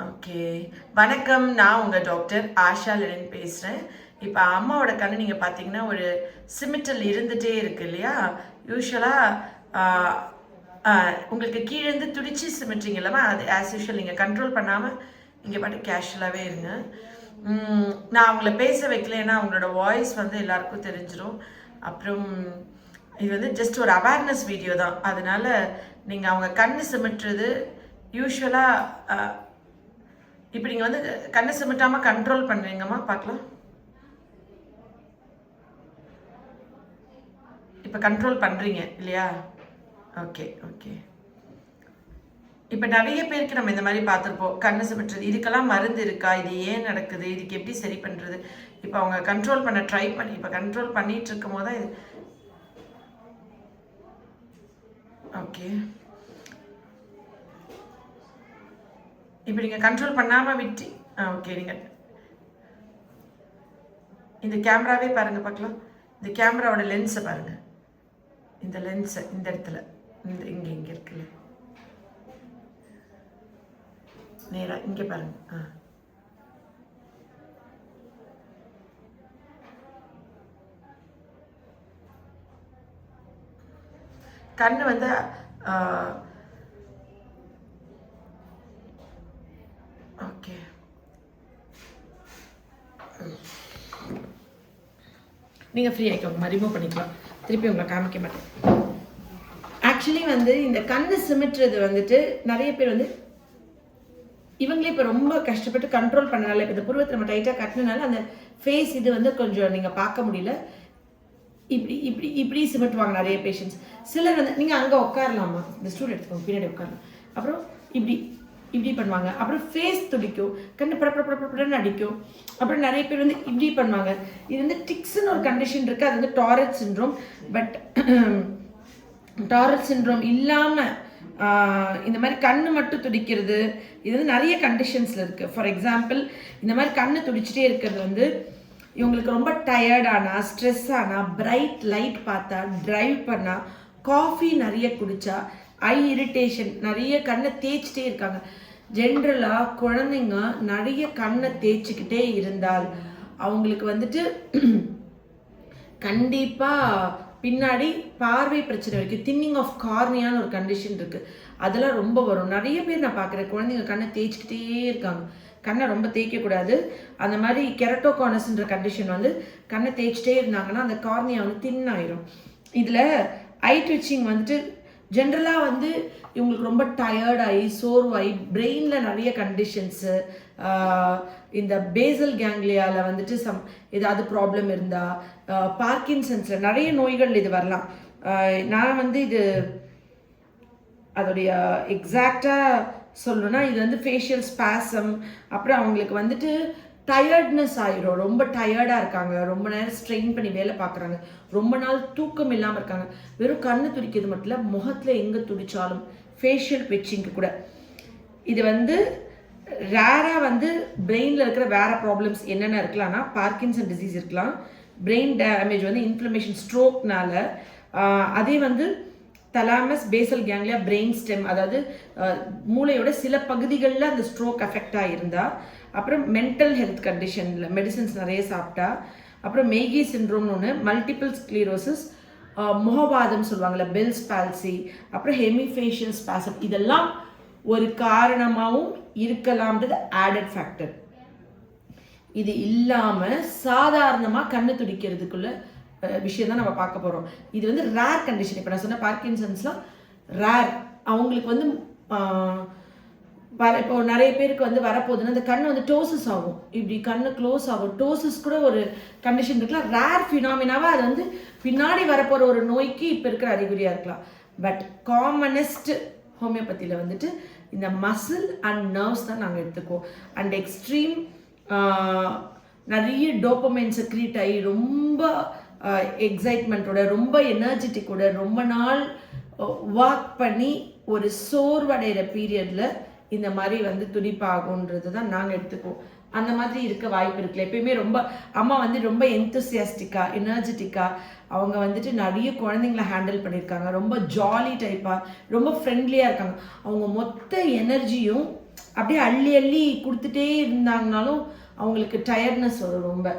Okay. வணக்கம். நான் உங்க டாக்டர் ஆஷா லெனின் பேசுறேன். இப்ப அம்மாவோட கண்ணு நீங்க பார்த்தீங்கன்னா, ஒரு சிமிட்டல் இருந்துட்டே இருக்கு இல்லையா? யூசுவலா ஆ ஆ உங்களுக்கு கீழ இருந்து துடிச்சு சிமிட்றீங்க அல்லவா? அது ஆஸ் யூசுவல் நீங்க கண்ட்ரோல் பண்ணாம, நீங்க பாட்டுக்கு கேஷுவலாவே இருங்க. நான் அவங்கள பேச வைக்கல. ஏன்னா, அவங்களோட வாய்ஸ் வந்து எல்லாருக்கும் தெரிஞ்சிரும். அப்புறம் இது வந்து ஜஸ்ட் ஒரு அவேர்னஸ் வீடியோ தான். அதனால நீங்க அவங்க கண்ணு சிமிட்டுறது யூசுவலா அ இப்ப நீங்க வந்து கண்ண சிமிட்டாம கண்ட்ரோல் பண்றீங்கம்மா பார்க்கலாம். இப்ப கண்ட்ரோல் பண்றீங்க இல்லையா? Okay, okay. இப்ப நெறைய பேருக்கு நம்ம இந்த மாரி பார்த்துருப்போம். கண்ணு சிமிட்டுறது. இதுக்கெல்லாம் மருந்து இருக்கா? இது ஏன் நடக்குது? இதுக்கு எப்படி சரி பண்றது? இப்ப அவங்க கண்ட்ரோல் பண்ண ட்ரை பண்ணி இப்ப கண்ட்ரோல் பண்ணிட்டு இருக்கும்போது தான் இது ஓகே. இப்ப நீங்க கண்ட்ரோல் பண்ணாம விட்டு ஓகே. நீங்க இந்த கேமராவே பாருங்க பார்க்கலாம். இந்த கேமராவோட லென்ஸ பாருங்க. இந்த லென்ஸ இந்த இடத்துல இங்க இருக்குல்ல, நேரா இங்க பாருங்க. கண்ணு வந்து ஓகே. நீங்க ஃப்ரீ ஆயிக்கோங்க. ரிமூவ் பண்ணிக்கலாம். திருப்பி உங்களை காமிக்க மாட்டேன். ஆக்சுவலி வந்து இந்த கண்ணு சிமிட்டுறது வந்துட்டு நிறைய பேர் வந்து இவங்களே இப்போ ரொம்ப கஷ்டப்பட்டு கண்ட்ரோல் பண்ணனால, இப்போ இந்த புருவத்தை நம்ம டைட்டாக கட்டினால அந்த ஃபேஸ் இது வந்து கொஞ்சம் நீங்கள் பார்க்க முடியல. இப்படி இப்படி இப்படி சிமிட்டுவாங்க நிறைய பேஷண்ட்ஸ். சிலர் வந்து நீங்கள் அங்கே உட்காரலாமா, இந்த ஸ்டூல் எடுத்துக்கோங்க, பின்னாடி உட்காரலாம். அப்புறம் இப்படி இப்படி பண்ணுவாங்க. அப்புறம் ஃபேஸ் துடிக்கும், கண்ணு படப்படன்னு அடிக்கும். அப்புறம் நிறைய பேர் வந்து இப்படி பண்ணுவாங்க. இது வந்து டிக்ஸ்ன்னு ஒரு கண்டிஷன் இருக்குது. அது வந்து Tourette syndrome. But Tourette syndrome இல்லாமல் இந்த மாதிரி கண்ணு மட்டும் துடிக்கிறது, இது வந்து நிறைய கண்டிஷன்ஸில் இருக்குது. ஃபார் எக்ஸாம்பிள், இந்த மாதிரி கண்ணு துடிச்சிட்டே இருக்கிறது வந்து இவங்களுக்கு ரொம்ப டயர்டானா, ஸ்ட்ரெஸ் ஆனால், பிரைட் லைட் பார்த்தா, ட்ரைவ் பண்ணால், காஃபி நிறைய குடித்தா, ஐ இரிட்டேஷன், நிறைய கண்ணை தேய்ச்சிட்டே இருக்காங்க. ஜென்ரலாக குழந்தைங்க நிறைய கண்ணை தேய்ச்சிக்கிட்டே இருந்தால் அவங்களுக்கு வந்துட்டு கண்டிப்பாக பின்னாடி பார்வை பிரச்சனை வரைக்கும் தின்னிங் ஆஃப் கார்னியான்னு ஒரு கண்டிஷன் இருக்குது. அதெல்லாம் ரொம்ப வரும். நிறைய பேர் நான் பார்க்குறேன், குழந்தைங்க கண்ணை தேய்ச்சிக்கிட்டே இருக்காங்க. கண்ணை ரொம்ப தேய்க்கக்கூடாது. அந்த மாதிரி கெரட்டோகானஸ்ன்ற கண்டிஷன் வந்து கண்ணை தேய்ச்சிட்டே இருந்தாங்கன்னா அந்த கார்னியா வந்து தின் ஆயிரும். இதில் ஐ ட்விச்சிங் வந்துட்டு ஜென்ரலாக வந்து இவங்களுக்கு ரொம்ப டயர்டாகி சோர்வாகி பிரெயினில் நிறைய கண்டிஷன்ஸு, இந்த பேசல் கேங்லியாவில் வந்துட்டு ஏதாவது ப்ராப்ளம் இருந்தால், பார்க்கின்சன்ஸில் நிறைய நோய்கள் இது வரலாம். நான் வந்து இது அதோடைய எக்ஸாக்டாக சொல்லணும்னா இது வந்து ஃபேஷியல் ஸ்பாசம், அப்புறம் அவங்களுக்கு வந்துட்டு டயர்ட்னஸ் ஆயிரும். ரொம்ப டயர்டாக இருக்காங்க, ரொம்ப நேரம் ஸ்ட்ரெயின் பண்ணி வேலை பார்க்குறாங்க, ரொம்ப நாள் தூக்கம் இல்லாமல் இருக்காங்க. வெறும் கண்ணு துடிக்கிறது மட்டும் இல்லை, முகத்தில் எங்கே துடித்தாலும் ஃபேஷியல் பிச்சிங்க்கு கூட. இது வந்து ரேராக வந்து பிரெயினில் இருக்கிற வேறு ப்ராப்ளம்ஸ் என்னென்ன இருக்கலாம்னா, பார்க்கின்சன் டிசீஸ் இருக்கலாம், பிரெயின் டேமேஜ் வந்து இன்ஃப்ளமேஷன் ஸ்ட்ரோக்னால, அதே வந்து thalamus basal ganglia brain stem, அதாவது மூளையோட சில பகுதிகளில் அந்த ஸ்ட்ரோக் அஃபெக்ட் ஆகியிருந்தா, அப்புறம் மென்டல் ஹெல்த் கண்டிஷனில் மெடிசன்ஸ் நிறைய சாப்பிட்டா, அப்புறம் மேகி சிண்ட்ரோம்னு ஒன்று, மல்டிபிள் ஸ்க்ளீரோசிஸ், முகவாதம் சொல்லுவாங்கள்ல, பெல்ஸ் பால்சி, அப்புறம் ஹெமிஃபேஷியல் ஸ்பாசம், இதெல்லாம் ஒரு காரணமாகவும் இருக்கலாம்ன்றது ஆடட் ஃபேக்டர். இது இல்லாமல் சாதாரணமாக கண்ணு துடிக்கிறதுக்குள்ள விஷயம் தான் நம்ம பார்க்க போகிறோம். இது வந்து ரேர் கண்டிஷன். இப்போ நான் சொன்ன பார்க்கின்சன்ஸ்லாம் ரேர். அவங்களுக்கு வந்து இப்போ நிறைய பேருக்கு வந்து வரப்போகுதுன்னா இந்த கண்ணு வந்து டோசஸ் ஆகும், இப்படி கண்ணு க்ளோஸ் ஆகும். டோசஸ் கூட ஒரு கண்டிஷன் இருக்கலாம். ரேர் ஃபினாமினாவாக அது வந்து பின்னாடி வரப்போகிற ஒரு நோய்க்கு இப்போ இருக்கிற அறிகுறியாக இருக்கலாம். பட் காமனஸ்ட் ஹோமியோபதியில் வந்துட்டு இந்த மசில் அண்ட் நர்வ்ஸ் தான் நாங்கள் எடுத்துக்குவோம். அண்ட் எக்ஸ்ட்ரீம் நிறைய டோபமைன் செக்ரீட் ஆகி ரொம்ப எக்ஸைட்மெண்ட்டோட, ரொம்ப எனர்ஜெட்டிக்கோட, ரொம்ப நாள் வாக் பண்ணி ஒரு சோர்வடைகிற பீரியடில் இந்த மாதிரி வந்து துடிப்பாகுன்றது தான் நாங்கள் எடுத்துக்குவோம். அந்த மாதிரி இருக்க வாய்ப்பு இருக்குல்ல. எப்பயுமே ரொம்ப அம்மா வந்து ரொம்ப எந்தூசியாஸ்டிக்காக, எனர்ஜெட்டிக்காக, அவங்க வந்துட்டு நிறைய குழந்தைங்கள ஹேண்டில் பண்ணியிருக்காங்க, ரொம்ப ஜாலி டைப்பாக, ரொம்ப ஃப்ரெண்ட்லியாக இருக்காங்க. அவங்க மொத்த எனர்ஜியும் அப்படியே அள்ளி அள்ளி கொடுத்துட்டே இருந்தாங்கனாலும் அவங்களுக்கு டயர்ட்னஸ் வரும் ரொம்ப.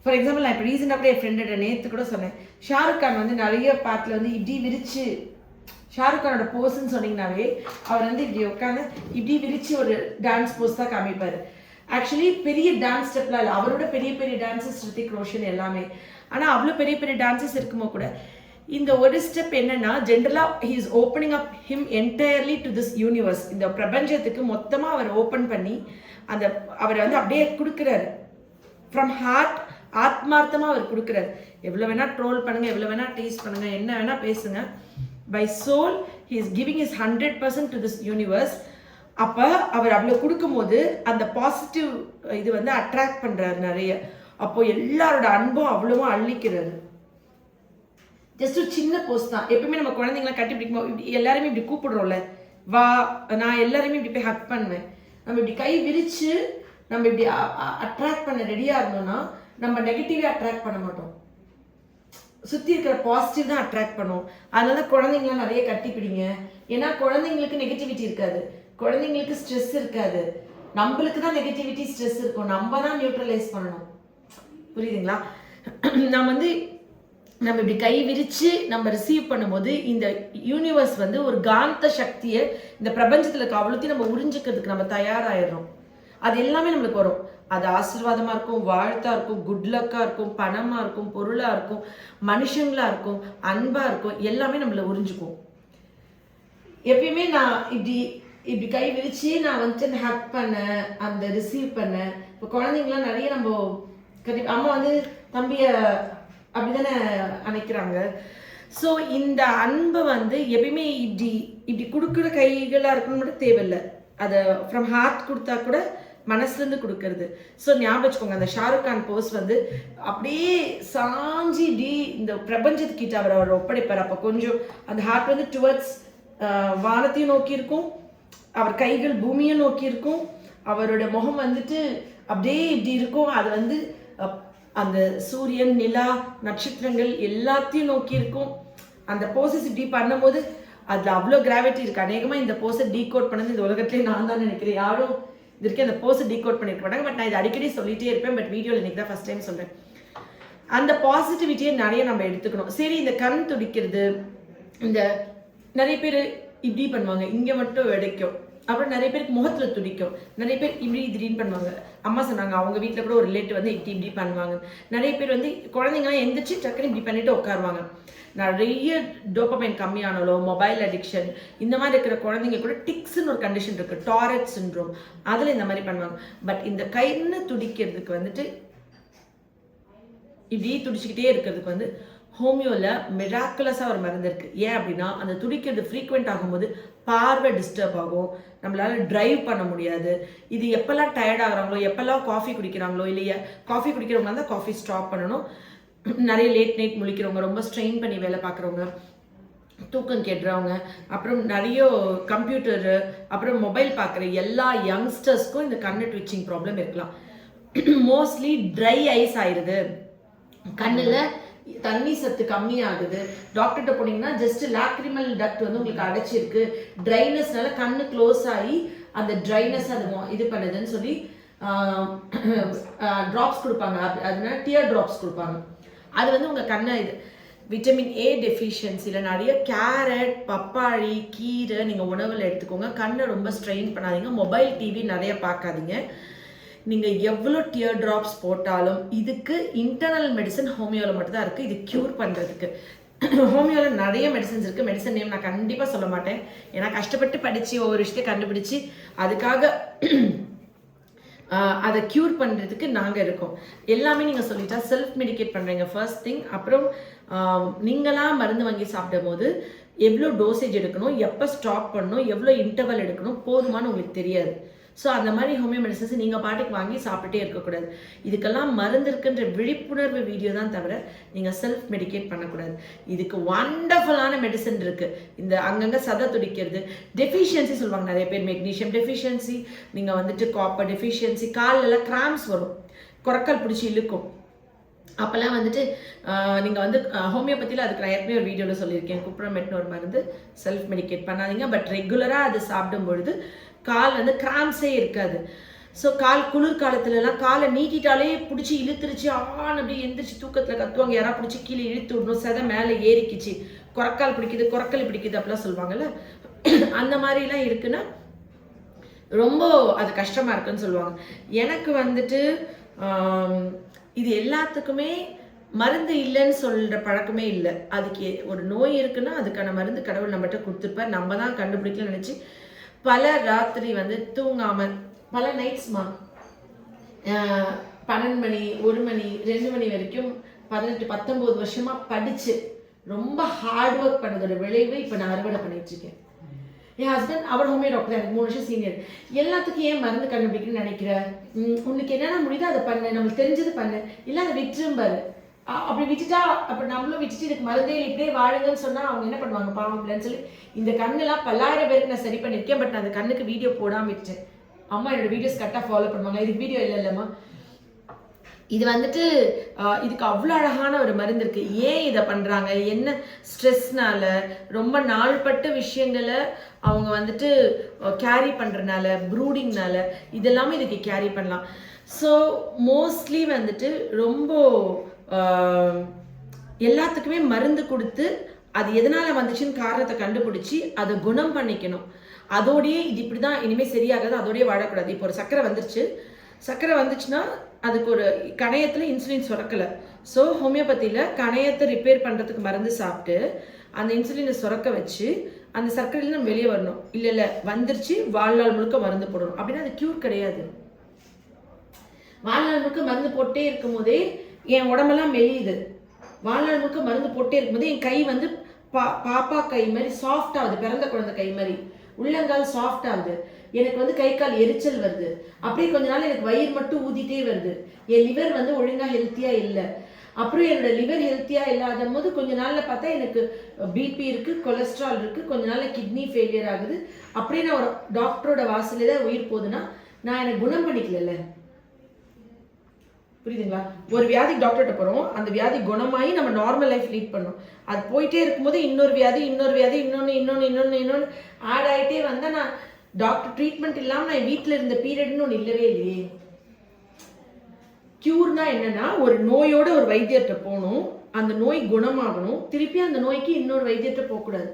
ஃபார் எக்ஸாம்பிள் நான் இப்போ ரீசெண்டாக கூட என் ஃப்ரெண்டோட நேற்று கூட சொன்னேன், ஷாருக் கான் வந்து நிறைய பாட்டில் வந்து இப்படி விரிச்சு, ஷாருக் கானோட போஸ்ன்னு சொன்னீங்கன்னாவே அவர் வந்து இப்படி உட்காந்து இப்படி விரிச்சு ஒரு டான்ஸ் போஸ் தான் காமிப்பார். ஆக்சுவலி பெரிய டான்ஸ் ஸ்டெப்லாம் இல்லை, அவரோட பெரிய பெரிய டான்ஸஸ் ரித்திக் ரோஷன் எல்லாமே. ஆனால் அவ்வளோ பெரிய பெரிய டான்ஸஸ் இருக்குமோ கூட இந்த ஒரு ஸ்டெப் என்னன்னா, ஜென்ரலாக he is opening up him entirely to this universe. இந்த பிரபஞ்சத்துக்கு மொத்தமாக அவர் ஓப்பன் பண்ணி அந்த அவரை வந்து அப்படியே கொடுக்குறாரு. ஃப்ரம் ஹார்ட், ஆத்மார்த்தமாக அவர் கொடுக்குறாரு. எவ்வளோ வேணால் ட்ரோல் பண்ணுங்கள், எவ்வளோ வேணால் டீஸ் பண்ணுங்கள், என்ன வேணால் பேசுங்க, by soul he is giving is 100% to this universe. அப்போ அவர் அவ்வளோ கொடுக்கும்போது அந்த பாசிட்டிவ் இது வந்து அட்ராக்ட் பண்ணுறாரு நிறைய. அப்போது எல்லாரோட அன்பும் அவ்வளோவா அள்ளிக்கிறாரு. ஜஸ்ட் ஒரு சின்ன போஸ்ட் தான். எப்பவுமே நம்ம குழந்தைங்களாம் கட்டி பிடிக்கும்போது இப்படி எல்லாருமே இப்படி கூப்பிடுறோம்ல, வா, நான் எல்லாருமே இப்படி போய் ஹக் பண்ணுவேன். நம்ம இப்படி கை விரித்து நம்ம இப்படி அட்ராக்ட் பண்ண ரெடியாக இருந்தோம்னா நம்ம நெகட்டிவே அட்ராக்ட் பண்ண மாட்டோம், சுற்றி இருக்கிற பாசிட்டிவ் தான் அட்ராக்ட் பண்ணும். அதனால குழந்தைங்களாம் நிறைய கட்டி பிடிங்க. ஏன்னா குழந்தைங்களுக்கு நெகட்டிவிட்டி இருக்காது, குழந்தைங்களுக்கு ஸ்ட்ரெஸ் இருக்காது. நம்மளுக்கு தான் நெகட்டிவிட்டி ஸ்ட்ரெஸ் இருக்கும், நம்ம தான் நியூட்ரலைஸ் பண்ணணும். புரியுதுங்களா? நம்ம இப்படி கை விரித்து நம்ம ரிசீவ் பண்ணும்போது இந்த யூனிவர்ஸ் வந்து ஒரு காந்த சக்தியை இந்த பிரபஞ்சத்தில் இருக்க அவ்வளோத்தையும் நம்ம உறிஞ்சிக்கிறதுக்கு நம்ம தயாராகிடுறோம். அது எல்லாமே நம்மளுக்கு வரும். அது ஆசீர்வாதமாக இருக்கும், வாழ்த்தாக இருக்கும், குட் லக்காக இருக்கும், பணமாக இருக்கும், பொருளாக இருக்கும், மனுஷங்களாக இருக்கும், அன்பாக இருக்கும், எல்லாமே நம்மளை உறிஞ்சிக்கும். எப்பயுமே நான் இப்படி கை விரித்து நான் வந்துட்டு அந்த ஹக் பண்ணேன், அந்த ரிசீவ் பண்ணேன். இப்போ குழந்தைங்களாம் நிறைய நம்ம அம்மா வந்து தம்பியை அப்படிதானே அணைக்கிறாங்க. ஸோ இந்த அன்பை வந்து எப்பயுமே இப்படி கொடுக்குற கைகளாக இருக்கணும் மட்டும் தேவையில்லை, அதை ஃப்ரம் ஹார்ட் கொடுத்தா கூட மனசுலேருந்து கொடுக்கறது. ஸோ ஞாபகம் வச்சுக்கோங்க, அந்த ஷாருக் கான் போஸ் வந்து அப்படியே சாஞ்சி இப்படி இந்த பிரபஞ்சத்துக்கிட்ட அவர் ஒப்படைப்பார். அப்போ கொஞ்சம் அந்த ஹார்ட் வந்து டுவர்ட்ஸ் வானத்தையும் நோக்கி இருக்கும், அவர் கைகள் பூமியும் நோக்கி இருக்கும், அவரோட முகம் வந்துட்டு அப்படியே இப்படி இருக்கும். அது வந்து அந்த சூரியன், நிலா, நட்சத்திரங்கள் எல்லாத்தையும் நோக்கி இருக்கும். அந்த போசஸ் இப்படி பண்ணும்போது அதில் அவ்வளோ கிராவிட்டி இருக்குது. அநேகமாக இந்த போஸை டீகோட் பண்ணது இந்த உலகத்துலேயே நான் தான் நினைக்கிறேன். யாரும் இது வரைக்கும் அந்த போஸை டீகோட் பண்ணியிருக்க மாட்டாங்க. பட் நான் இதை அடிக்கடி சொல்லிகிட்டே இருப்பேன். பட் வீடியோவில் இன்றைக்கி தான் ஃபஸ்ட் டைம் சொல்கிறேன். அந்த பாசிட்டிவிட்டியை நிறைய நம்ம எடுத்துக்கணும். சரி, இந்த கண் துடிக்கிறது, இந்த நிறைய பேர் இப்படி பண்ணுவாங்க, இங்கே மட்டும் வெடைக்கும். அப்புறம் நிறைய பேருக்கு முகத்தில் துடிக்கும், நிறைய பேர் இப்படி திடீர்னு பண்ணுவாங்க. அம்மா சொன்னாங்க அவங்க வீட்டில் கூட ஒரு ரிலேட்டிவ் வந்து இப்படி பண்ணுவாங்க. நிறைய பேர் வந்து குழந்தைங்களாம் எந்திரிச்சு டக்குன்னு இப்படி பண்ணிட்டு உட்காருவாங்க. நிறைய டோபமைன் கம்மியானாலோ, மொபைல் அடிக்ஷன், இந்த மாதிரி இருக்கிற குழந்தைங்க கூட டிக்ஸ்ன்னு ஒரு கண்டிஷன் இருக்குது, டாரெட் சிண்ட்ரோம், அதில் இந்த மாதிரி பண்ணுவாங்க. பட் இந்த கைன்னு துடிக்கிறதுக்கு வந்துட்டு இப்படி துடிச்சுக்கிட்டே இருக்கிறதுக்கு வந்து ஹோமியோவில் மிராக்குலஸாக ஒரு மருந்து இருக்குது. ஏன் அப்படின்னா அந்த துடிக்கிறது ஃப்ரீக்வெண்ட் ஆகும்போது பார்வை டிஸ்டர்ப் ஆகும், நம்மளால் ட்ரைவ் பண்ண முடியாது. இது எப்போல்லாம் டயர்ட் ஆகுறாங்களோ, எப்போல்லாம் காஃபி குடிக்கிறாங்களோ, இல்லையா காஃபி குடிக்கிறவங்க தான் காஃபி ஸ்டாப் பண்ணணும். நிறைய லேட் நைட் முழிக்கிறவங்க, ரொம்ப ஸ்ட்ரெயின் பண்ணி வேலை பார்க்குறவங்க, தூக்கம் கெடுறவங்க, அப்புறம் நிறைய கம்ப்யூட்டரு, அப்புறம் மொபைல் பார்க்குற எல்லா யங்ஸ்டர்ஸ்க்கும் இந்த கண்ணு ட்விச்சிங் ப்ராப்ளம் இருக்கலாம். மோஸ்ட்லி ட்ரை ஐஸ் ஆயிடுது, கண்ணில் தண்ணி சத்து கம்மியாகுது. டாக்டர்கிட்ட போனீங்கன்னா ஜஸ்ட் லாக்ரிமல் டக்ட் வந்து உங்களுக்கு அடைச்சிருக்கு, ட்ரைனஸ்னால கண்ணு க்ளோஸ் ஆகி அந்த ட்ரைனஸ் அது இது பண்ணுதுன்னு சொல்லி ட்ராப்ஸ் கொடுப்பாங்க. அதனால டியர் ட்ராப்ஸ் கொடுப்பாங்க. அது வந்து உங்கள் கண்ணை இது விட்டமின் ஏ டெஃபிஷியன்சியில் நிறைய கேரட், பப்பாளி, கீரை நீங்கள் உணவில் எடுத்துக்கோங்க. கண்ணை ரொம்ப ஸ்ட்ரெயின் பண்ணாதீங்க, மொபைல் டிவி நிறைய பார்க்காதீங்க. நீங்கள் எவ்வளோ டியர் ட்ராப்ஸ் போட்டாலும் இதுக்கு இன்டர்னல் மெடிசன் ஹோமியோவில் மட்டும்தான் இருக்குது, இது க்யூர் பண்ணுறதுக்கு. ஹோமியோவில் நிறைய மெடிசன்ஸ் இருக்குது. மெடிசன் நேம் நான் கண்டிப்பாக சொல்ல மாட்டேன், ஏன்னா கஷ்டப்பட்டு படித்து ஒவ்வொரு விஷயத்தையும் கண்டுபிடிச்சி அதுக்காக அதை க்யூர் பண்ணுறதுக்கு நாங்கள் இருக்கோம். எல்லாமே நீங்கள் சொல்லிட்டா செல்ஃப் மெடிக்கேட் பண்ணுறீங்க ஃபர்ஸ்ட் திங். அப்புறம் நீங்களாம் மருந்து வாங்கி சாப்பிடும் போது எவ்வளோ டோசேஜ் எடுக்கணும், எப்போ ஸ்டாப் பண்ணணும், எவ்வளோ இன்டர்வல் எடுக்கணும் போதுமானு உங்களுக்கு தெரியாது. ஸோ அந்த மாதிரி ஹோமியோ மெடிசன்ஸ் நீங்கள் பாட்டுக்கு வாங்கி சாப்பிட்டுட்டே இருக்கக்கூடாது. இதுக்கெல்லாம் மருந்து இருக்குன்ற விழிப்புணர்வு வீடியோ தான் தவிர நீங்கள் செல்ஃப் மெடிக்கேட் பண்ணக்கூடாது. இதுக்கு வண்டர்ஃபுல்லான மெடிசன் இருக்குது. இந்த அங்கங்கே சதை துடிக்கிறது, டெஃபிஷியன்சி சொல்லுவாங்க நிறைய பேர், மெக்னீஷியம் டெஃபிஷியன்சி, நீங்கள் வந்துட்டு காப்பர் டெஃபிஷியன்சி, காலில் கிராம்ஸ் வரும், குரக்கல் பிடிச்சி இழுக்கும். அப்போல்லாம் வந்துட்டு நீங்கள் வந்து ஹோமியோபதியில் அதுக்கு நான் ஏற்கனவே ஒரு வீடியோவில் சொல்லியிருக்கேன், குப்ரமெட்னு ஒரு மருந்து. செல்ஃப் மெடிக்கேட் பண்ணாதீங்க, பட் ரெகுலராக அது சாப்பிடும் பொழுது கால் வந்து கிராம்ஸே இருக்காது. ஸோ குளிர் காலத்துலலாம் காலை நீட்டிட்டாலே பிடிச்சி இழுத்துருச்சு, அப்படியே எந்திரிச்சு தூக்கத்தில் கத்துவாங்க. யாராவது பிடிச்சி கீழே இழுத்து விடணும், செதை மேலே ஏறிக்கிச்சு, குரக்கால் பிடிக்குது, குரக்கல் பிடிக்குது அப்படிலாம் சொல்லுவாங்கல்ல. அந்த மாதிரிலாம் இருக்குன்னா ரொம்ப அது கஷ்டமாக இருக்குன்னு சொல்லுவாங்க. எனக்கு வந்துட்டு இது எல்லாத்துக்குமே மருந்து இல்லைன்னு சொல்கிற பழக்கமே இல்லை. அதுக்கு ஒரு நோய் இருக்குன்னா அதுக்கான மருந்து கடவுள் நம்மகிட்ட கொடுத்துருப்பார். நம்ம தான் கண்டுபிடிக்கலன்னு நினச்சி பல ராத்திரி வந்து தூங்காமல் பல நைட்ஸ்மா 12 மணி 1 மணி 2 மணி வரைக்கும் 18-19 வருஷமாக படித்து ரொம்ப ஹார்ட் ஒர்க் பண்ணதோட விளைவு இப்போ நான் அறுவடை பண்ணிட்டு இருக்கேன். என் ஹஸ்பண்ட் அவர் ஹோமியோ டாக்டர், எனக்கு 3 வருஷம் சீனியர். எல்லாத்துக்கும் ஏன் மருந்து கண்டுபிடிக்கணும்னு நினைக்கிற, உனக்கு என்னென்ன முடியுதோ அதை பண்ணு, நம்மளுக்கு தெரிஞ்சது பண்ணு, இல்லை அதை விட்டுரும்பாரு. அப்படி விட்டுட்டா அப்படி நம்மளும் விட்டுட்டு இதுக்கு மருந்தே இப்படியே வாழுங்கன்னு சொன்னால் அவங்க என்ன பண்ணுவாங்க பாவம் இல்லைன்னு சொல்லி இந்த கண்ணெல்லாம் பல்லாயிரம் பேருக்கு நான் சரி பண்ணியிருக்கேன். பட் நான் அந்த கண்ணுக்கு வீடியோ போடாமல் விட்டேன். அம்மா என்னோட வீடியோஸ் கரெக்டாக ஃபாலோ பண்ணுவாங்க. இதுக்கு வீடியோ இல்லைல்லம்மா. இது வந்துட்டு இதுக்கு அவ்வளோ அழகான ஒரு மருந்து இருக்குது. ஏன் இதை பண்ணுறாங்க, என்ன ஸ்ட்ரெஸ்னால, ரொம்ப நாள்பட்ட விஷயங்களை அவங்க வந்துட்டு கேரி பண்ணுறதுனால, ப்ரூடிங்னால, இதெல்லாமே இதுக்கு கேரி பண்ணலாம். ஸோ மோஸ்ட்லி வந்துட்டு ரொம்ப எல்லாத்துக்குமே மருந்து கொடுத்து அது எதனால் வந்துச்சுன்னு காரணத்தை கண்டுபிடிச்சி அதை குணம் பண்ணிக்கணும். அதோடையே இது இப்படி தான் இனிமேல் சரியாகாது, அதோடய வாழக்கூடாது. இப்போ ஒரு சர்க்கரை வந்துச்சுன்னா அதுக்கு ஒரு கணையத்தில் இன்சுலின் சுரக்கலை. ஸோ ஹோமியோபதியில் கணையத்தை ரிப்பேர் பண்ணுறதுக்கு மருந்து சாப்பிட்டு அந்த இன்சுலினை சுரக்க வச்சு அந்த சர்க்கரையில் நம்ம வெளியே வரணும். இல்லை வந்துருச்சு வாழ்நாள் முழுக்க மருந்து போடணும் அப்படின்னா அது க்யூர் கிடையாது. வாழ்நாள் முழுக்க மருந்து போட்டே இருக்கும் போதே என் உடம்பெல்லாம் மெலியுது. வாழ்நாள் முழுக்க மருந்து போட்டே இருக்கும்போது என் கை வந்து பாப்பா கை மாதிரி சாஃப்ட் ஆகுது, பிறந்த குழந்தை கை மாதிரி உள்ளங்கால் சாஃப்ட் ஆகுது. எனக்கு வந்து கை கால் எரிச்சல் வருது. அப்படியே கொஞ்ச நாள் எனக்கு வயிறு மட்டும் ஊதிட்டே வருது. என் லிவர் வந்து ஒழுங்காக ஹெல்த்தியாக இல்லை. அப்புறம் என்னோட லிவர் ஹெல்த்தியாக இல்லாத போது கொஞ்ச நாளில் பார்த்தா எனக்கு பிபி இருக்குது, கொலஸ்ட்ரால் இருக்குது, கொஞ்ச நாளில் கிட்னி ஃபெயிலியர் ஆகுது. அப்படியே நான் ஒரு டாக்டரோட வாசலே தான் உயிர் போகுதுன்னா நான் எனக்கு குணம் பண்ணிக்கல. புரியுதுங்களா? ஒரு வியாதிக்கு டாக்டர்கிட்ட போகிறோம், அந்த வியாதி குணமாகி நம்ம நார்மல் லைஃப் லீட் பண்ணோம். அது போயிட்டே இருக்கும்போது இன்னொரு வியாதி இன்னொன்று ஆட் ஆகிட்டே வந்தால் நான் டாக்டர் ட்ரீட்மெண்ட் இல்லாமல் நான் வீட்டில் இருந்த பீரியட்னு ஒன்று இல்லவே இல்லையே. க்யூர்னா என்னன்னா ஒரு நோயோட ஒரு வைத்தியர்கிட்ட போகணும், அந்த நோய் குணமாகணும், திருப்பி அந்த நோய்க்கு இன்னொரு வைத்தியர்கிட்ட போகக்கூடாது.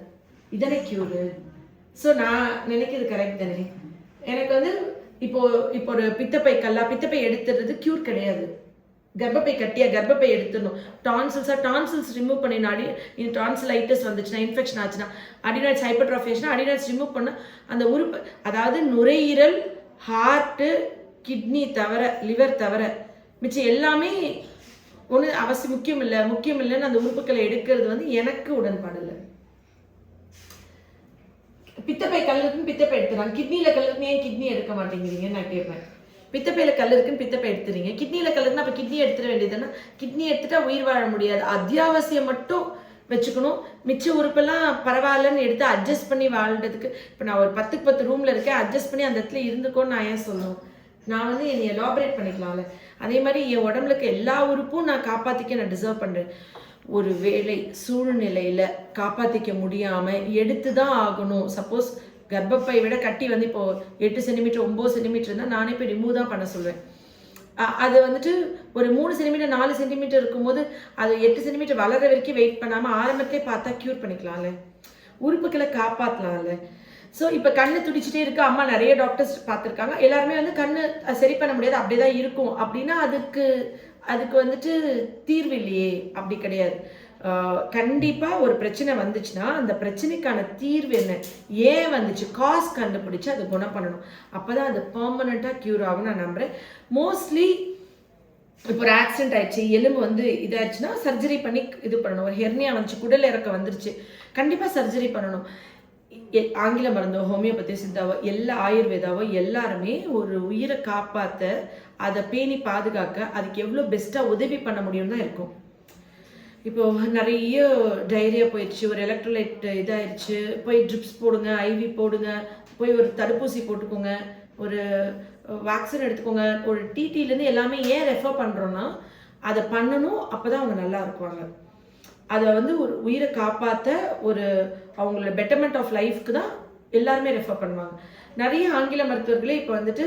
இதனை க்யூரு. ஸோ நான் நினைக்கிறது கரெக்ட் தானே. எனக்கு வந்து இப்போ ஒரு பித்தப்பை எடுத்துறது க்யூர் கிடையாது. கர்ப்பப்பை கட்டியா கர்ப்பப்பை எடுத்துடணும். டான்சில்ஸ் ரிமூவ் பண்ணினாடி டான்சிலைட்டிஸ் வந்துச்சுன்னா, இன்ஃபெக்ஷன் ஆச்சுன்னா, அடினாய்ட்ஸ் ஹைப்பர்ட்ரோஃபி டான்சில்ஸ் ரிமூவ் பண்ண அந்த உறுப்பு, அதாவது நுரையீரல், ஹார்ட்டு, கிட்னி தவிர, லிவர் தவிர மிச்சம் எல்லாமே ஒன்று அவசியம் முக்கியம் இல்லைன்னு அந்த உறுப்புகளை எடுக்கிறது வந்து எனக்கு உடன்பாடு இல்லை. பித்தப்பை கல் இருக்குன்னு பித்தப்பை எடுத்துறாங்க, கிட்னியில் கல் இருக்குன்னு ஏன் கிட்னி எடுக்க மாட்டேங்கிறீங்கன்னு நான் கேட்பேன். பித்தப்பையில் கல் இருக்குன்னு பித்தப்பை எடுத்துறீங்க, கிட்னியில் கல் இருக்குன்னா அப்போ கிட்னி எடுத்துட வேண்டியதுன்னா, கிட்னி எடுத்துட்டா உயிர் வாழ முடியாது. அத்தியாவசியம் மட்டும் வச்சுக்கணும், மிச்ச உறுப்பெல்லாம் பரவாயில்லன்னு எடுத்து அட்ஜஸ்ட் பண்ணி வாழ்றதுக்கு. இப்போ நான் ஒரு 10 ரூமில் இருக்கேன், அட்ஜஸ்ட் பண்ணி அந்த இடத்துல இருந்துக்கோன்னு நான் ஏன் சொல்லணும்? நான் வந்து என்னை எலாபரேட் பண்ணிக்கலாம்ல. அதே மாதிரி என் உடம்புக்கு எல்லா உறுப்பும் நான் காப்பாற்றிக்க நான் டிசர்வ் பண்ணுறேன். ஒரு வேளை சூழ்நிலையில் காப்பாற்றிக்க முடியாமல் எடுத்து தான் ஆகணும். சப்போஸ் கர்ப்பப்பை விட கட்டி வந்து இப்போது 8 சென்டிமீட்டர் 9 சென்டிமீட்டர் இருந்தால் நானே போய் ரிமூவ் தான் பண்ண சொல்லுவேன். அது வந்துட்டு ஒரு 3 சென்டிமீட்டர் 4 சென்டிமீட்டர் இருக்கும்போது அது 8 சென்டிமீட்டர் வளர வரைக்கும் வெயிட் பண்ணாமல் ஆரம்பத்திலே பார்த்தா க்யூர் பண்ணிக்கலாம்ல, உறுப்புகளை காப்பாற்றலாம்ல. ஸோ இப்போ கண்ணு துடிச்சிட்டே இருக்கு, அம்மா நிறைய டாக்டர்ஸ் பார்த்துருக்காங்க, எல்லாருமே வந்து கண்ணு சரி பண்ண முடியாது, அப்படியே தான் இருக்கும் அப்படின்னா அதுக்கு வந்துட்டு தீர்வு இல்லையே. அப்படி கிடையாது. கண்டிப்பாக ஒரு பிரச்சனை வந்துச்சுன்னா அந்த பிரச்சனைக்கான தீர்வு என்ன, ஏன் வந்துச்சு, காஸ் கண்டுபிடிச்சு அதை குணம் பண்ணணும். அப்போ தான் அது பெர்மனண்ட்டாக க்யூர் ஆகும் நான் நம்புகிறேன். மோஸ்ட்லி இப்போ ஒரு ஆக்சிடென்ட் ஆயிடுச்சு, எலும்பு வந்து இதாகிடுச்சுன்னா சர்ஜரி பண்ணி இது பண்ணணும். ஒரு ஹெர்னியா வந்துச்சு, குடல் இறக்க வந்துருச்சு, கண்டிப்பாக சர்ஜரி பண்ணணும். ஆங்கில மருந்தோ, ஹோமியோபதி, சித்தாவோ, எல்லா ஆயுர்வேதாவோ எல்லாருமே ஒரு உயிரை காப்பாற்ற, அதை பேணி பாதுகாக்க அதுக்கு எவ்வளோ பெஸ்ட்டாக உதவி பண்ண முடியும் தான் இருக்கும். இப்போது நிறைய டைரியா போயிடுச்சு, ஒரு எலக்ட்ரோலைட் இதாகிடுச்சு, போய் ட்ரிப்ஸ் போடுங்க, ஐவி போடுங்க, போய் ஒரு தடுப்பூசி போட்டுக்கோங்க, ஒரு வேக்சின் எடுத்துக்கோங்க, ஒரு டிடிலேருந்து எல்லாமே ஏன் ரெஃபர் பண்ணுறோன்னா அதை பண்ணணும். அப்போ தான் அவங்க நல்லா இருக்குவாங்க. அதை வந்து ஒரு உயிரை காப்பாற்ற, ஒரு அவங்களோட பெட்டர்மெண்ட் ஆஃப் லைஃப்க்கு தான் எல்லாருமே ரெஃபர் பண்ணுவாங்க. நிறைய ஆங்கில மருத்துவர்களே இப்போ வந்துட்டு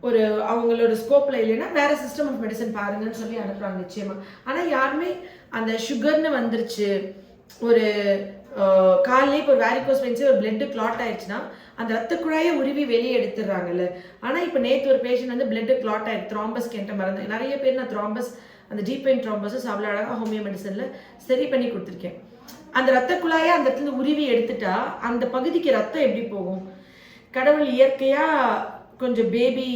ஒரு அவங்களோட ஸ்கோப்பில் இல்லைன்னா வேறு சிஸ்டம் ஆஃப் மெடிசன் பாருங்கன்னு சொல்லி அனுப்புகிறாங்க நிச்சயமாக. ஆனால் யாருமே அந்த சுகர்னு வந்துருச்சு, ஒரு காலையில் இப்போ ஒரு வேரிகோஸ் வெயின்ஸே ஒரு பிளட்டு கிளாட் ஆயிடுச்சுன்னா அந்த ரத்த குழாயை உருவி வெளியே எடுத்துடுறாங்கல்ல. ஆனால் இப்போ நேற்று ஒரு பேஷண்ட் வந்து பிளட்டு கிளாட் ஆயிடுச்சு, த்ராம்பஸ் கேட்ட மருந்து. நிறைய பேர் நான் த்ராம்பஸ், அந்த டீப் வெயின் த்ராம்பஸஸ் அவ்வளோ அழகாக ஹோமியோ மெடிசனில் சரி பண்ணி கொடுத்துருக்கேன். அந்த ரத்த குழாயை அந்த இடத்துல உருவி எடுத்துட்டா அந்த பகுதிக்கு ரத்தம் எப்படி போகும்? கடவுள் இயற்கையாக கொஞ்சம் பேபி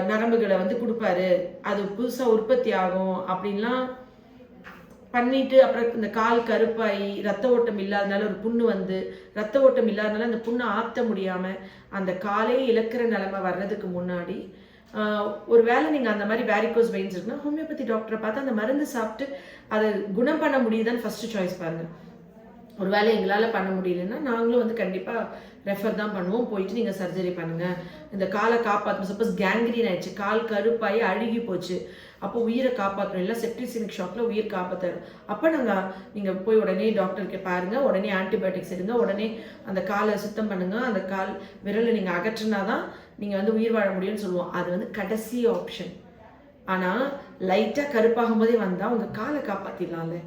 நரம்புகளை வந்து கொடுப்பாரு, அது புதுசாக உற்பத்தி ஆகும் அப்படின்லாம் பண்ணிட்டு அப்புறம் இந்த கால் கருப்பாகி ரத்த ஓட்டம் இல்லாதனால ஒரு புண்ணு வந்து ரத்த ஓட்டம் இல்லாதனால அந்த புண்ணை ஆற்ற முடியாமல் அந்த காலே இழக்கிற நிலைமை வர்றதுக்கு முன்னாடி ஒரு வேளை நீங்கள் அந்த மாதிரி வேரிகோஸ் வெயின்ஸ் இருக்குன்னா ஹோமியோபதி டாக்டரை பார்த்து அந்த மருந்து சாப்பிட்டு அதை குணம் பண்ண முடியுதான்னு ஃபஸ்ட்டு சாய்ஸ் பாருங்கள். ஒரு வேளை எங்களால் பண்ண முடியலன்னா நாங்களும் வந்து கண்டிப்பாக ரெஃபர் தான் பண்ணுவோம், போயிட்டு நீங்கள் சர்ஜரி பண்ணுங்கள், இந்த காலை காப்பாற்றணும். சப்போஸ் கேங்க்ரீன் ஆயிடுச்சு, கால் கருப்பாகி அழுகி போச்சு, அப்போ உயிரை காப்பாற்றணும், இல்லை செப்டிசிமிக் ஷாக்கில் உயிர் காப்பாற்றணும். அப்போ நீங்கள் போய் உடனே டாக்டருக்கு பாருங்கள், உடனே ஆன்டிபயோட்டிக்ஸ் எடுங்க, உடனே அந்த காலை சுத்தம் பண்ணுங்கள், அந்த கால் விரலை நீங்கள் அகற்றினா தான் நீங்கள் வந்து உயிர் வாழ முடியும்னு சொல்லுவோம். அது வந்து கடைசி ஆப்ஷன். ஆனால் லைட்டாக கருப்பாகும் போதே வந்தால் உங்கள் காலை காப்பாற்றிடலாம்ல.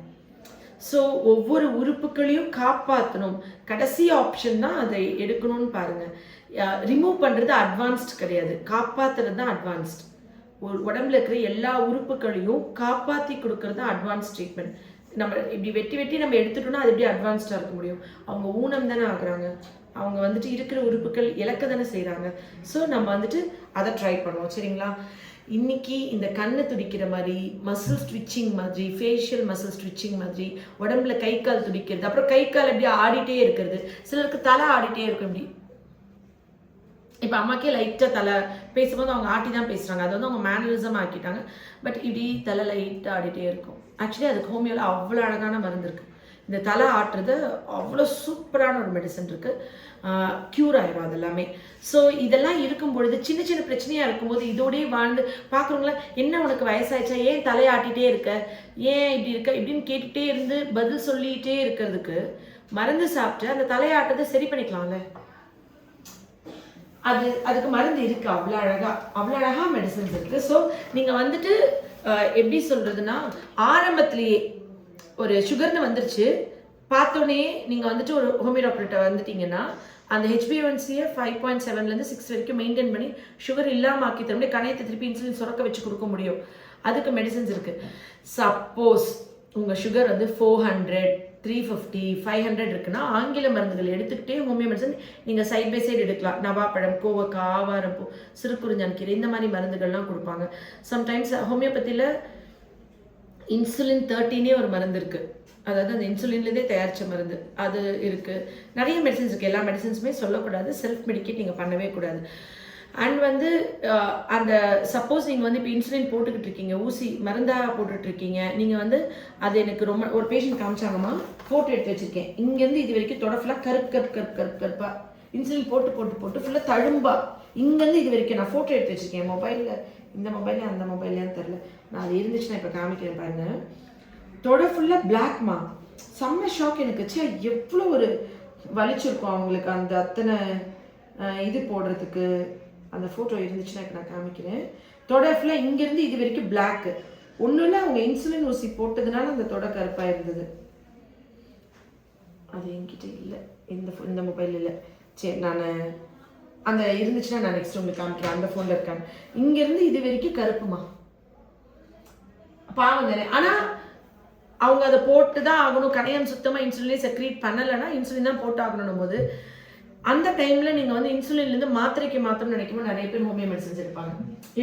ஸோ ஒவ்வொரு உறுப்புகளையும் காப்பாற்றணும், கடைசி ஆப்ஷன் தான் அதை எடுக்கணும்னு பாருங்கள். ரிமூவ் பண்ணுறது அட்வான்ஸ்ட் கிடையாது, காப்பாற்றுறது தான் அட்வான்ஸ்ட். ஒரு உடம்புல இருக்கிற எல்லா உறுப்புகளையும் காப்பாற்றி கொடுக்கறது தான் அட்வான்ஸ் ட்ரீட்மெண்ட். நம்ம இப்படி வெட்டி வெட்டி நம்ம எடுத்துட்டோம்னா அது எப்படி அட்வான்ஸ்டாக இருக்க முடியும்? அவங்க ஊனம் தானே ஆகுறாங்க, அவங்க வந்துட்டு இருக்கிற உறுப்புகள் இழக்க தானே செய்கிறாங்க. ஸோ நம்ம வந்துட்டு அதை ட்ரை பண்ணுவோம், சரிங்களா? இன்னைக்கு இந்த கண்ணை துடிக்கிற மாதிரி, மசில் ஸ்ட்விச்சிங் மாதிரி, ஃபேஷியல் மசில் ஸ்ட்விச்சிங் மாதிரி, உடம்புல கை கால் துடிக்கிறது, அப்புறம் கை கால் எப்படி ஆடிட்டே இருக்கிறது, சிலருக்கு தலை ஆடிட்டே இருக்கும். இப்படி இப்போ அம்மாக்கே லைட்டாக தலை பேசும்போது அவங்க ஆட்டி தான் பேசுகிறாங்க, அது வந்து அவங்க மேனரிசம் ஆக்கிட்டாங்க. பட் இப்படி தலை லைட்டாக ஆடிட்டே இருக்கும். ஆக்சுவலி அதுக்கு ஹோமியோவில் அவ்வளோ அழகான மருந்து இருக்குது. இந்த தலை ஆட்டுறது அவ்வளோ சூப்பரான ஒரு மெடிசன் இருக்குது, க்யூர் ஆயிடும் அது எல்லாமே. ஸோ இதெல்லாம் இருக்கும் பொழுது சின்ன சின்ன பிரச்சனையாக இருக்கும்போது இதோடய வாழ்ந்து பார்க்குறவங்கள, என்ன உனக்கு வயசாயிடுச்சா, ஏன் தலையாட்டிகிட்டே இருக்க, ஏன் இப்படி இருக்க இப்படின்னு கேட்டுகிட்டே இருந்து பதில் சொல்லிகிட்டே இருக்கிறதுக்கு மருந்து சாப்பிட்டு அந்த தலையாட்டத்தை சரி பண்ணிக்கலாம்ல. அதுக்கு மருந்து இருக்குது, அவ்வளோ அழகாக மெடிசன்ஸ் இருக்குது. ஸோ நீங்கள் வந்துட்டு எப்படி சொல்கிறதுனா, ஆரம்பத்துலேயே ஒரு சுகர்னு வந்துருச்சு பார்த்தோன்னே நீங்கள் வந்துட்டு ஒரு ஹோமியோ டாக்டர்கிட்ட வந்துட்டீங்கன்னா அந்த HbA1c 5.7 6 வரைக்கும் மெயின்டைன் பண்ணி சுகர் இல்லாமல் ஆக்கி தர முடியும், கணையத்தை திருப்பி இன்சுலின் சுரக்க வச்சு கொடுக்க முடியும். அதுக்கு மெடிசன்ஸ் இருக்குது. சப்போஸ் உங்கள் சுகர் வந்து 400, 350, 500 இருக்குன்னா ஆங்கில மருந்துகள் எடுத்துக்கிட்டே ஹோமியோ மெடிசன் நீங்கள் சைட் பை சைடு எடுக்கலாம். நவாப்பழம், கோவக்காய், ஆவாரம்பூ, சிறுகுறிஞ்சான் கீரை, இந்த மாதிரி மருந்துகள்லாம் கொடுப்பாங்க. சம்டைம்ஸ் ஹோமியோபதியில் இன்சுலின் 13 ஒரு மருந்து இருக்குது, அதாவது அந்த இன்சுலின்லேருந்தே தயாரித்த மருந்து அது இருக்குது. நிறைய மெடிசன்ஸ் இருக்குது, எல்லா மெடிசன்ஸுமே சொல்லக்கூடாது, செல்ஃப் மெடிக்கேட் நீங்கள் பண்ணவே கூடாது. அண்ட் வந்து அந்த சப்போஸ் நீங்கள் வந்து இப்போ இன்சுலின் போட்டுக்கிட்டு இருக்கீங்க, ஊசி மருந்தாக போட்டுட்ருக்கீங்க, நீங்கள் வந்து அது எனக்கு ரொம்ப ஒரு பேஷண்ட் காமிச்சாங்கம்மா, ஃபோட்டோ எடுத்து வச்சுருக்கேன், இங்கேருந்து இது வரைக்கும் தொட ஃபுல்லாக கருப்பா இன்சுலின் போட்டு ஃபுல்லாக தழும்பா, இங்கேருந்து இது வரைக்கும் நான் ஃபோட்டோ எடுத்து வச்சுருக்கேன் மொபைலில், இந்த மொபைலில் அந்த மொபைல்லையான்னு தெரில, நான் அது இருந்துச்சுன்னா இப்போ காமிக்கிறேன் பாருங்கள். தொட ஃபுல்லாக பிளாக்மா, செம்ம ஷாக் எனக்கு. சே, எவ்வளோ ஒரு வலிச்சிருக்கும் அவங்களுக்கு அந்த அத்தனை இது போடுறதுக்கு. அந்த ஃபோட்டோ இருந்துச்சுன்னா இப்போ நான் காமிக்கிறேன். தொட ஃபுல்லாக இங்கேருந்து இது வரைக்கும் பிளாக்கு, ஒன்றும் இல்லை அவங்க இன்சுலின் ஊசி போட்டதுனால அந்த தொட கருப்பாக இருந்தது. அது என்கிட்ட இல்லை, இந்த மொபைல் இல்லை. சரி, நான் அந்த இருந்துச்சுன்னா நான் நெக்ஸ்ட் உங்களுக்கு காமிக்கிறேன், அந்த ஃபோனில் இருக்காங்க. இங்கேருந்து இது வரைக்கும் கருப்புமா, பாவம் தானே. ஆனால் அவங்க அதை போட்டு தான் ஆகணும், கணையம் சுத்தமாக இன்சுலினே செக்ரீட் பண்ணலைன்னா இன்சுலின் தான் போட்டு ஆகணும் போது அந்த டைமில் நீங்கள் வந்து இன்சுலின்லேருந்து மாத்திரைக்கு மாற்றணும்னு நினைக்கும்போது நிறைய பேர் ஹோமியோ மெடிசன்ஸ் எடுப்பாங்க.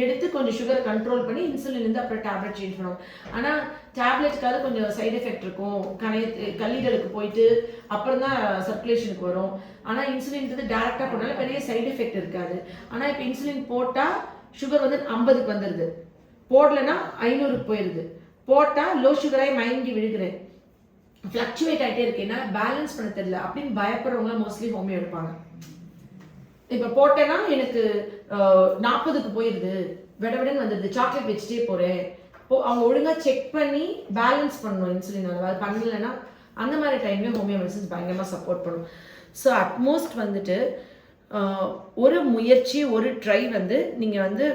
எடுத்து கொஞ்சம் சுகரை கண்ட்ரோல் பண்ணி இன்சுலின்லேருந்து அப்புறம் டேப்லெட் சேஞ்ச் பண்ணுவோம். ஆனால் டேப்லெட்காக கொஞ்சம் சைடு எஃபெக்ட் இருக்கும், கல்லீரலுக்கு போயிட்டு அப்புறம் தான் சர்க்குலேஷனுக்கு வரும். ஆனால் இன்சுலின்றது டேரெக்டாக போனாலும் பெரிய சைடு எஃபெக்ட் இருக்காது. ஆனால் இப்போ இன்சுலின் போட்டால் சுகர் வந்து 50க்கு வந்துடுது, போடலைன்னா 500க்கு போயிடுது, போட்டால் லோ சுகராகி மயங்கி விழுகிறேன், ஃப்ளக்சுவேட் ஆகிட்டே இருக்கு, என்னால் பேலன்ஸ் பண்ண தெரியல அப்படின்னு பயப்படுறவங்களாம் மோஸ்ட்லி ஹோமியோ எடுப்பாங்க. இப்போ போட்டேன்னா எனக்கு 40க்கு போயிடுது, விடவிடன்னு வந்துடுது, சாக்லேட் வச்சுட்டே போகிறேன். அவங்க ஒழுங்காக செக் பண்ணி பேலன்ஸ் பண்ணணும் இன்சுலின் அளவு. அது பண்ணலைன்னா அந்த மாதிரி டைம்லேயும் ஹோமியோ மெடிசன்ஸ் பயங்கரமாக சப்போர்ட் பண்ணும். ஸோ அட்மோஸ்ட் வந்துட்டு ஒரு முயற்சி ஒரு ட்ரை வந்து நீங்கள் வந்து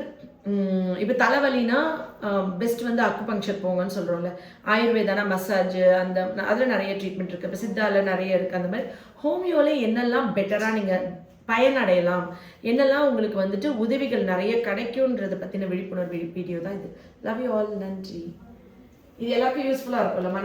இப்போ தலைவலினா பெஸ்ட் வந்து அக்குபங்க்சர் போங்கன்னு சொல்கிறோம்ல, ஆயுர்வேதானா மசாஜ், அந்த அதில் நிறைய ட்ரீட்மெண்ட் இருக்குது, இப்போ சித்தாவில் நிறைய இருக்குது. அந்த மாதிரி ஹோமியோவில் என்னெல்லாம் பெட்டராக நீங்கள் பயனடையலாம், என்னெல்லாம் உங்களுக்கு வந்துட்டு உதவிகள் நிறைய கிடைக்கும்ன்றதை பற்றின விழிப்புணர்வு வீடியோ தான் இது. Love you all. நன்றி. இது எல்லாருக்கும் யூஸ்ஃபுல்லாக இருக்கும்லம்மா.